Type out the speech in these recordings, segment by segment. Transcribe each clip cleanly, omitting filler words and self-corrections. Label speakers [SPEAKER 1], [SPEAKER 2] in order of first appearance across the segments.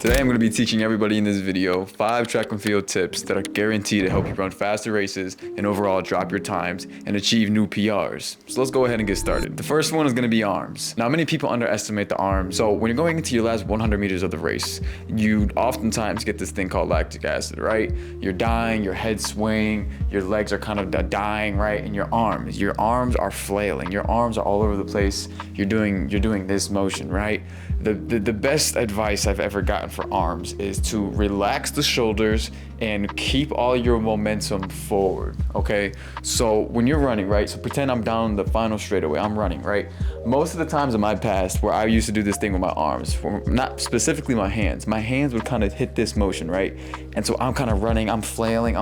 [SPEAKER 1] Today I'm going to be teaching everybody in this video 5 track and field tips that are guaranteed to help you run faster races and overall drop your times and achieve new PRs. So let's go ahead and get started. The first one is going to be arms. Now many people underestimate the arms. So when you're going into your last 100 meters of the race, you oftentimes get this thing called lactic acid, right? You're dying, your head's swaying, your legs are kind of dying, right? And your arms are flailing. Your arms are all over the place. You're doing this motion, right? The best advice I've ever gotten for arms is to relax the shoulders and keep all your momentum forward, okay? So when you're running, right? So pretend I'm down the final straightaway, I'm running, right? Most of the times in my past where I used to do this thing with my arms, not specifically my hands would kind of hit this motion, right? And so I'm kind of running, I'm flailing.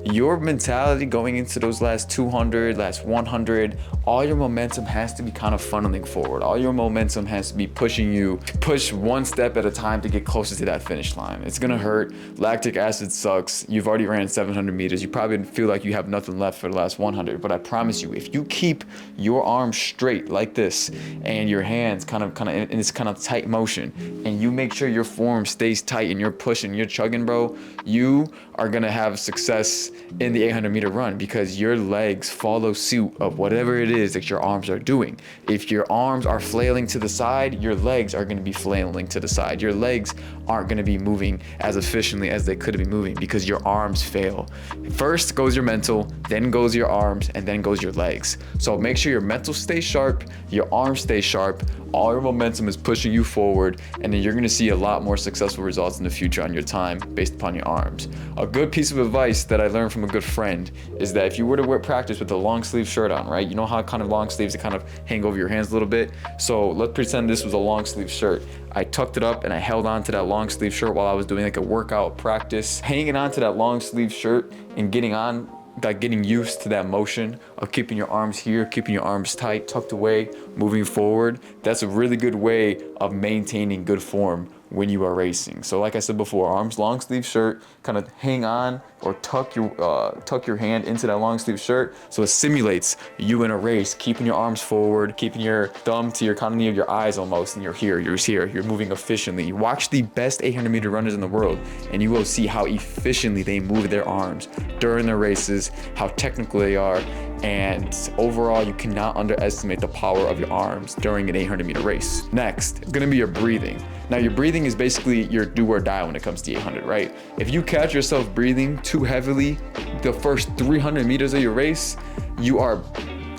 [SPEAKER 1] Your mentality going into those last 200, last 100, all your momentum has to be kind of funneling forward. All your momentum has to be pushing you to push one step at a time to get closer to that finish line. It's gonna hurt. Lactic acid sucks. You've already ran 700 meters. You probably feel like you have nothing left for the last 100, but I promise you, if you keep your arms straight like this and your hands kind of in this kind of tight motion, and you make sure your form stays tight and you're pushing, you're chugging, bro, you are gonna have success in the 800 meter run because your legs follow suit of whatever it is that your arms are doing. If your arms are flailing to the side, your legs are going to be flailing to the side. Your legs aren't going to be moving as efficiently as they could be moving because your arms fail. First goes your mental, then goes your arms, and then goes your legs. So make sure your mental stays sharp, your arms stay sharp, all your momentum is pushing you forward, and then you're going to see a lot more successful results in the future on your time based upon your arms. A good piece of advice that I learned from a good friend is that if you were to practice with a long sleeve shirt on, right? You know how kind of long sleeves that kind of hang over your hands a little bit? So let's pretend this was a long sleeve shirt. I tucked it up and I held on to that long sleeve shirt while I was doing like a workout practice. Hanging on to that long sleeve shirt and getting used to that motion of keeping your arms here, keeping your arms tight, tucked away, moving forward. That's a really good way of maintaining good form when you are racing. So like I said before, arms, long sleeve shirt, kind of hang on or tuck your hand into that long sleeve shirt so it simulates you in a race, keeping your arms forward, keeping your thumb to your kind of near your eyes almost, and you're moving efficiently. Watch the best 800 meter runners in the world and you will see how efficiently they move their arms during their races, how technical they are, and overall you cannot underestimate the power of your arms during an 800 meter race. Next, it's gonna be your breathing. Now your breathing is basically your do or die when it comes to 800, right? If you catch yourself breathing too heavily the first 300 meters of your race, you are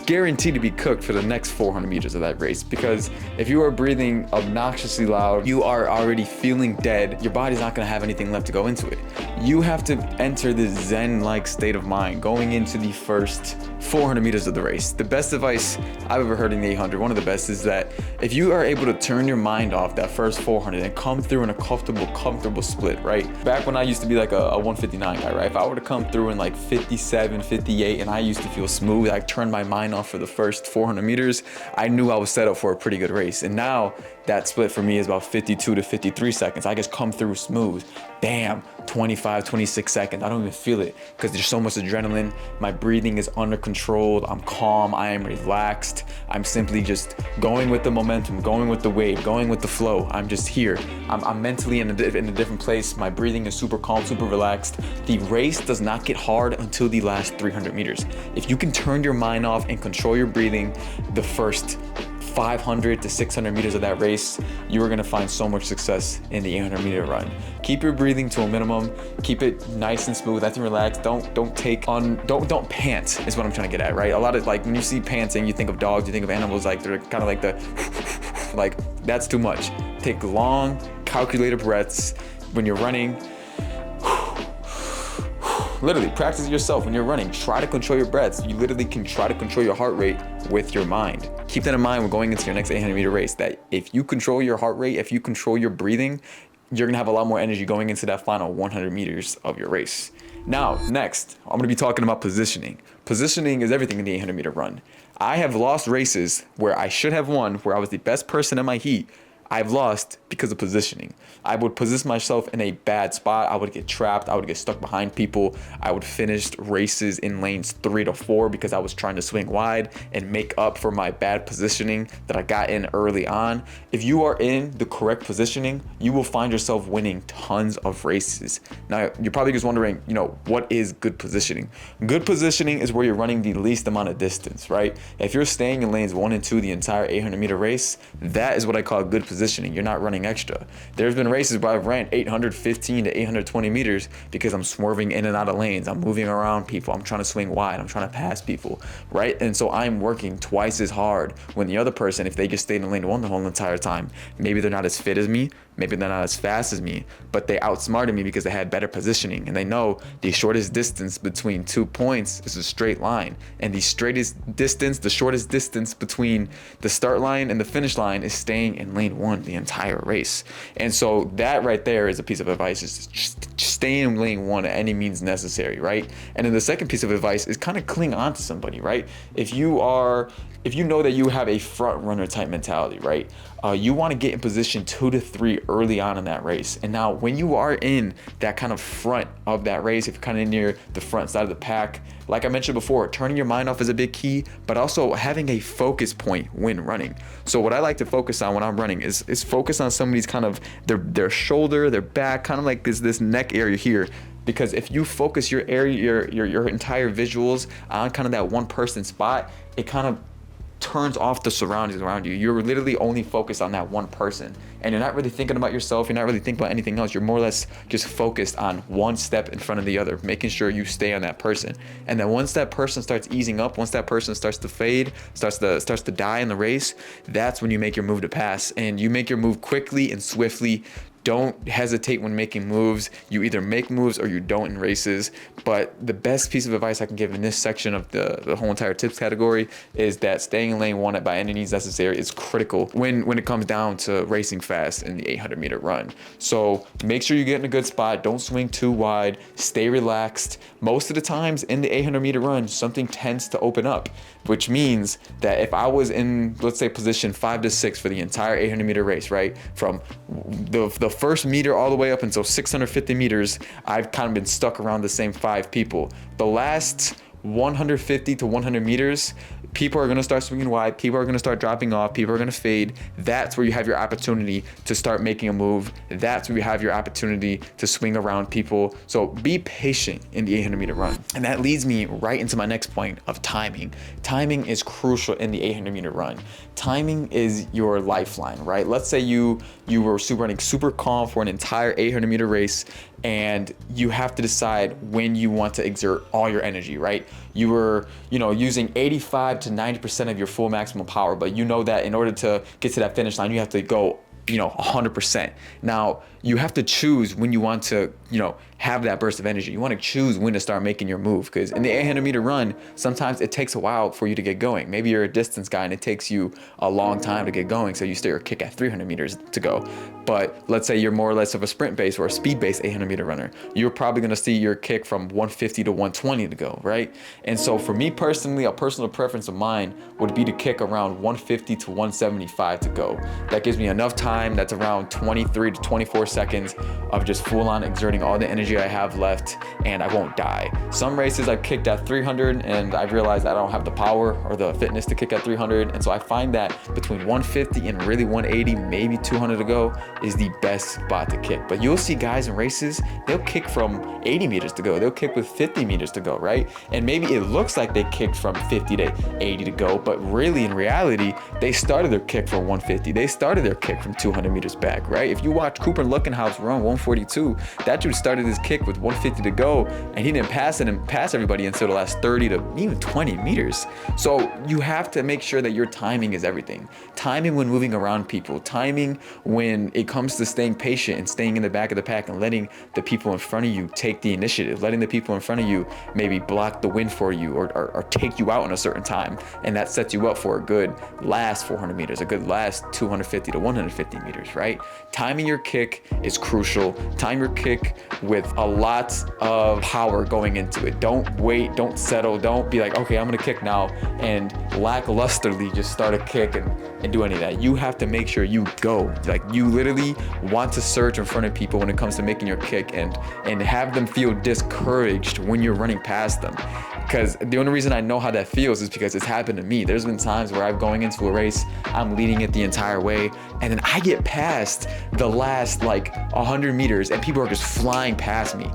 [SPEAKER 1] guaranteed to be cooked for the next 400 meters of that race, because if you are breathing obnoxiously loud, you are already feeling dead. Your body's not going to have anything left to go into it. You have to enter this zen-like state of mind going into the first 400 meters of the race. The best advice I've ever heard in the 800, one of the best, is that if you are able to turn your mind off that first 400 and come through in a comfortable split, right? Back when I used to be like a 159 guy, right? If I were to come through in like 57, 58, and I used to feel smooth, I turned my mind off for the first 400 meters, I knew I was set up for a pretty good race. And now that split for me is about 52 to 53 seconds. I just come through smooth. Bam, 25, 26 seconds. I don't even feel it because there's so much adrenaline. My breathing is under control. I'm calm. I am relaxed. I'm simply just going with the momentum, going with the wave, going with the flow. I'm just here. I'm mentally in a different place. My breathing is super calm, super relaxed. The race does not get hard until the last 300 meters. If you can turn your mind off and control your breathing the first 500 to 600 meters of that race, you are going to find so much success in the 800 meter run. Keep your breathing to a minimum. Keep it nice and smooth, nice and relaxed. Don't pant is what I'm trying to get at, right? A lot of, like, when you see panting, you think of dogs, you think of animals, like they're kind of like like that's too much. Take long, calculated breaths when you're running. Literally, practice it yourself when you're running. Try to control your breaths. You literally can try to control your heart rate with your mind. Keep that in mind when going into your next 800 meter race, that if you control your heart rate, if you control your breathing, you're gonna have a lot more energy going into that final 100 meters of your race. Now, next, I'm gonna be talking about positioning. Positioning is everything in the 800 meter run. I have lost races where I should have won, where I was the best person in my heat. I've lost because of positioning. I would position myself in a bad spot. I would get trapped. I would get stuck behind people. I would finish races in lanes 3 to 4 because I was trying to swing wide and make up for my bad positioning that I got in early on. If you are in the correct positioning, you will find yourself winning tons of races. Now, you're probably just wondering, what is good positioning? Good positioning is where you're running the least amount of distance, right? If you're staying in lanes 1 and 2 the entire 800-meter race, that is what I call good positioning. You're not running extra. There's been races where I've ran 815 to 820 meters because I'm swerving in and out of lanes. I'm moving around people. I'm trying to swing wide. I'm trying to pass people, right? And so I'm working twice as hard when the other person, if they just stayed in lane 1 the whole entire time, maybe they're not as fit as me, maybe they're not as fast as me, but they outsmarted me because they had better positioning. And they know the shortest distance between 2 points is a straight line. And the shortest distance between the start line and the finish line is staying in lane 1 the entire race. And so that right there is a piece of advice, is just stay in lane 1 at any means necessary, right? And then the second piece of advice is kind of cling on to somebody, right? If you know that you have a front runner type mentality, right? You want to get in position 2 to 3 early on in that race. And now when you are in that kind of front of that race, if you're kind of near the front side of the pack, like I mentioned before, turning your mind off is a big key, but also having a focus point when running. So what I like to focus on when I'm running is focus on somebody's kind of their shoulder, their back, kind of like this neck area here. Because if you focus your area, your entire visuals on kind of that one person spot, it kind of turns off the surroundings around you. You're literally only focused on that one person, and you're not really thinking about yourself. You're not really thinking about anything else. You're more or less just focused on one step in front of the other, making sure you stay on that person. And then once that person starts easing up, once that person starts to fade, starts to die in the race, that's when you make your move to pass. And you make your move quickly and swiftly. Don't hesitate when making moves. You either make moves or you don't in races. But the best piece of advice I can give in this section of the whole entire tips category is that staying in lane 1 by any means necessary is critical when it comes down to racing fast in the 800-meter run. So make sure you get in a good spot. Don't swing too wide. Stay relaxed. Most of the times in the 800-meter run, something tends to open up, which means that if I was in, let's say, position 5 to 6 for the entire 800-meter race, right, from the first meter all the way up until 650 meters, I've kind of been stuck around the same 5 people. The last 150 to 100 meters, people are going to start swinging wide, people are going to start dropping off, people are going to fade. That's where you have your opportunity to start making a move. That's where you have your opportunity to swing around people. So be patient in the 800-meter run. And that leads me right into my next point of timing. Timing is crucial in the 800-meter run. Timing is your lifeline, right? Let's say you were running super calm for an entire 800-meter race, and you have to decide when you want to exert all your energy, right? You were, using 85 to 90% of your full maximum power, but you know that in order to get to that finish line, you have to go 100%. Now, you have to choose when you want to, have that burst of energy. You want to choose when to start making your move, because in the 800-meter run, sometimes it takes a while for you to get going. Maybe you're a distance guy and it takes you a long time to get going, so you start your kick at 300 meters to go. But let's say you're more or less of a sprint-based or a speed-based 800-meter runner. You're probably going to see your kick from 150 to 120 to go, right? And so for me personally, a personal preference of mine would be to kick around 150 to 175 to go. That gives me enough time. That's around 23 to 24 seconds of just full-on exerting all the energy I have left, and I won't die. Some races I've kicked at 300 and I realized I don't have the power or the fitness to kick at 300, and so I find that between 150 and really 180, maybe 200 to go, is the best spot to kick. But you'll see guys in races, they'll kick from 80 meters to go, they'll kick with 50 meters to go, right? And maybe it looks like they kicked from 50 to 80 to go, but really in reality, they started their kick from 150, they started their kick from 200 meters back, right? If you watch Cooper Luckenhouse run 142, that dude started his kick with 150 to go, and he didn't pass everybody until the last 30 to even 20 meters. So you have to make sure that your timing is everything. Timing when moving around people, timing when it comes to staying patient and staying in the back of the pack and letting the people in front of you take the initiative, letting the people in front of you maybe block the win for you or take you out in a certain time, and that sets you up for a good last 400 meters, a good last 250 to 150 meters, right? Timing your kick is crucial. Time your kick with a lot of power going into it. Don't wait, don't settle, don't be like, okay, I'm gonna kick now, and lacklusterly just start a kick and do any of that. You have to make sure you go. Like, you literally want to surge in front of people when it comes to making your kick, and have them feel discouraged when you're running past them. Because the only reason I know how that feels is because it's happened to me. There's been times where I'm going into a race, I'm leading it the entire way, and then I get past the last like 100 meters and people are just flying past me.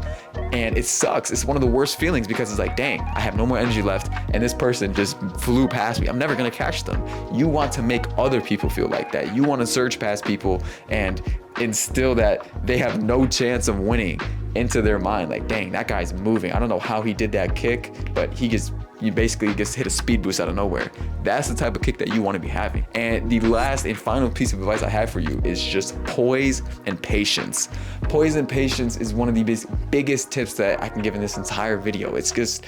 [SPEAKER 1] And it sucks. It's one of the worst feelings because it's like, dang, I have no more energy left and this person just flew past me. I'm never gonna catch them. You want to make other people feel like that. You want to surge past people and instill that they have no chance of winning into their mind. Like, dang, that guy's moving. I don't know how he did that kick, but you basically just hit a speed boost out of nowhere. That's the type of kick that you want to be having. And the last and final piece of advice I have for you is just poise and patience. Poise and patience is one of the biggest tips that I can give in this entire video. It's just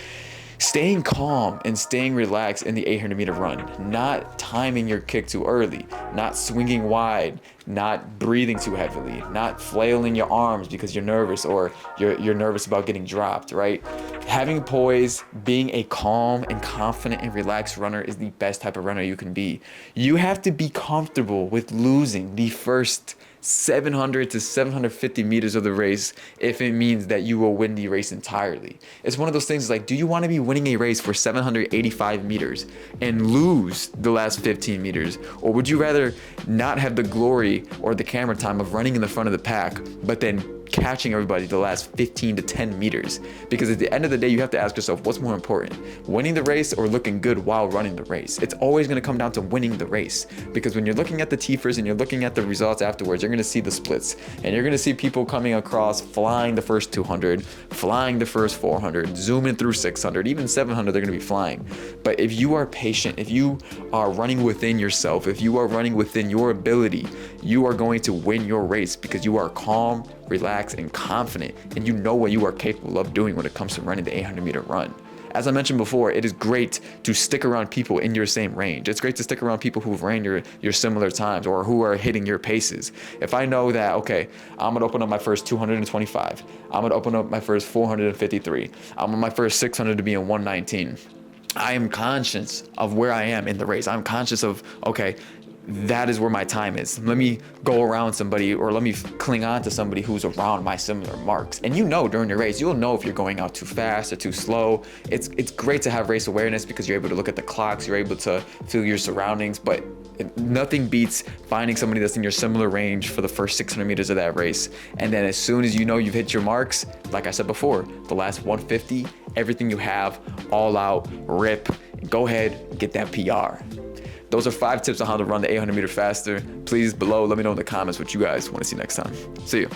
[SPEAKER 1] staying calm and staying relaxed in the 800 meter run, not timing your kick too early, not swinging wide, not breathing too heavily, not flailing your arms because you're nervous or you're nervous about getting dropped, right? Having poise, being a calm and confident and relaxed runner is the best type of runner you can be. You have to be comfortable with losing the first 700 to 750 meters of the race if it means that you will win the race entirely. It's one of those things like, do you want to be winning a race for 785 meters and lose the last 15 meters? Or would you rather not have the glory or the camera time of running in the front of the pack, but then catching everybody the last 15 to 10 meters? Because at the end of the day, you have to ask yourself, what's more important, winning the race or looking good while running the race? It's always going to come down to winning the race, because when you're looking at the TFers and you're looking at the results afterwards, you're going to see the splits and you're going to see people coming across, flying the first 200, flying the first 400, zooming through 600, even 700, they're going to be flying. But if you are patient, if you are running within yourself, if you are running within your ability, you are going to win your race because you are calm, relaxed, and confident, and you know what you are capable of doing when it comes to running the 800 meter run. As I mentioned before, it is great to stick around people in your same range. It's great to stick around people who've ran your similar times or who are hitting your paces. If I know that, okay, I'm gonna open up my first 225, I'm gonna open up my first 453, I'm on my first 600 to be in 119, I am conscious of where I am in the race. I'm conscious of, okay, that is where my time is. Let me go around somebody, or let me cling on to somebody who's around my similar marks. And you know, during your race, you'll know if you're going out too fast or too slow. It's great to have race awareness because you're able to look at the clocks, you're able to feel your surroundings, but nothing beats finding somebody that's in your similar range for the first 600 meters of that race. And then as soon as you know you've hit your marks, like I said before, the last 150, everything you have, all out, rip, go ahead, get that PR. Those are 5 tips on how to run the 800 meter faster. Please below, let me know in the comments what you guys want to see next time. See you.